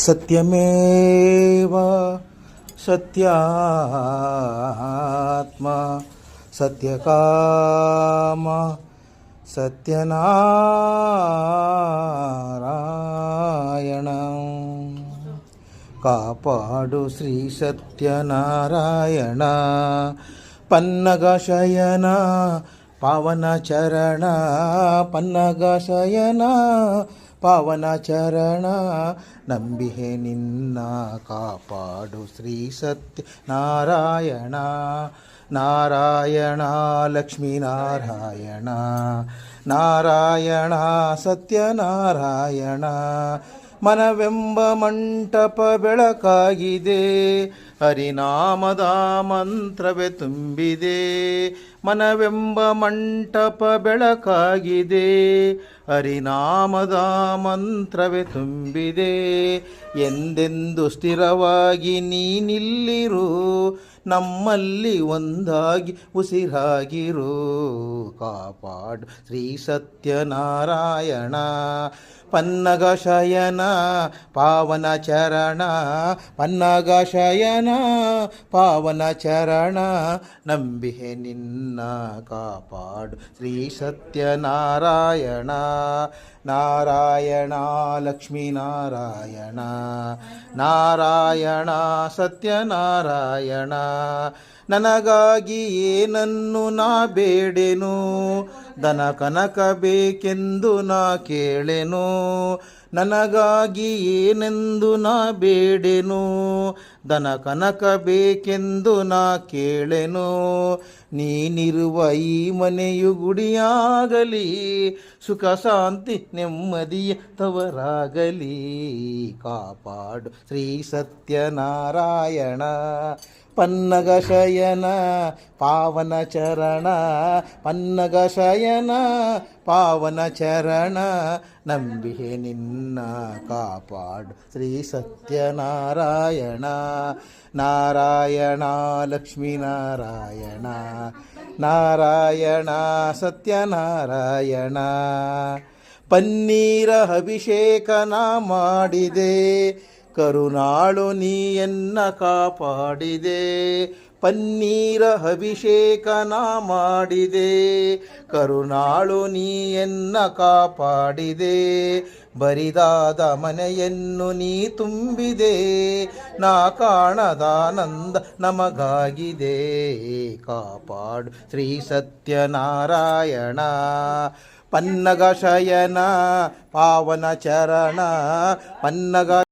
ಸತ್ಯಮೇವ ಸತ್ಯಾತ್ಮ ಸತ್ಯಕಾಮ ಸತ್ಯನಾರಾಯಣ. ಕಾಪಾಡು ಶ್ರೀ ಸತ್ಯನಾರಾಯಣ. ಪನ್ನಗ ಶಯನ ಪಾವನ ಚರಣ, ಪನ್ನಗ ಶಯನ ಪಾವನ ಚರಣ. ನಂಬಿಹೆ ನಿನ್ನ ಕಾಪಾಡು ಶ್ರೀ ಸತ್ಯನಾರಾಯಣ. ನಾರಾಯಣ ಲಕ್ಷ್ಮೀ ನಾರಾಯಣ, ನಾರಾಯಣ ಸತ್ಯನಾರಾಯಣ. ಮನವೆಂಬ ಮಂಟಪ ಬೆಳಕಾಗಿದೆ, ಹರಿನಾಮದ ಮಂತ್ರವೇ ತುಂಬಿದೆ. ಮನವೆಂಬ ಮಂಟಪ ಬೆಳಕಾಗಿದೆ, ಹರಿನಾಮದ ಮಂತ್ರವೇ ತುಂಬಿದೆ. ಎಂದೆಂದು ಸ್ಥಿರವಾಗಿ ನೀನಿಲ್ಲಿರು, ನಮ್ಮಲ್ಲಿ ಒಂದಾಗಿ ಉಸಿರಾಗಿರು. ಕಾಪಾಡು ಶ್ರೀ ಸತ್ಯನಾರಾಯಣ. ಪನ್ನಗ ಶಯನ ಪಾವನ ಚರಣ, ಪನ್ನಗ ಶಯನ ಪಾವನ ಚರಣ. ನಂಬಿಹೆ ನಿನ್ನ ಕಾಪಾಡು ಶ್ರೀ ಸತ್ಯನಾರಾಯಣ. ನಾರಾಯಣ ಲಕ್ಷ್ಮೀ ನಾರಾಯಣ, ನಾರಾಯಣ ಸತ್ಯನಾರಾಯಣ. ನನಗಾಗಿ ಏನನ್ನು ನಾ ಬೇಡೆನು, ದನ ಕನಕ ಬೇಕೆಂದು ನಾ ಕೇಳೆನು. ನನಗಾಗಿ ಏನೆಂದು ನಾ ಬೇಡೆನು, ದನ ಕನಕ ಬೇಕೆಂದು ನಾ ಕೇಳೆನು. ನೀನಿರುವ ಈ ಮನೆಯು ಗುಡಿಯಾಗಲಿ, ಸುಖ ಶಾಂತಿ ನೆಮ್ಮದಿಯ ತವರಾಗಲಿ. ಕಾಪಾಡು ಶ್ರೀ ಸತ್ಯನಾರಾಯಣ. ಪನ್ನಗ ಶಯನ ಪಾವನ ಚರಣ, ಪನ್ನಗ ಶಯನ ಪಾವನ ಚರಣ. ನಂಬಿಹೆ ನಿನ್ನ ಕಾಪಾಡು ಶ್ರೀ ಸತ್ಯನಾರಾಯಣ. ನಾರಾಯಣ ಲಕ್ಷ್ಮೀ ನಾರಾಯಣ, ನಾರಾಯಣ ಸತ್ಯನಾರಾಯಣ. ಪನ್ನೀರ ಅಭಿಷೇಕನ ಮಾಡಿದೆ, ಕರುಣಾಳು ನೀಯನ್ನ ಕಾಪಾಡಿದೆ. ಪನ್ನೀರ ಅಭಿಷೇಕನ ಮಾಡಿದೆ, ಕರುಣಾಳು ನೀಯನ್ನ ಕಾಪಾಡಿದೆ. ಬರಿದಾದ ಮನೆಯನ್ನು ನೀ ತುಂಬಿದೆ, ನಾ ಕಾಣದಾನಂದ ನಮಗಾಗಿದೆ. ಕಾಪಾಡು ಶ್ರೀ ಸತ್ಯನಾರಾಯಣ. ಪನ್ನಗ ಶಯನ ಪಾವನ ಚರಣ, ಪನ್ನಗ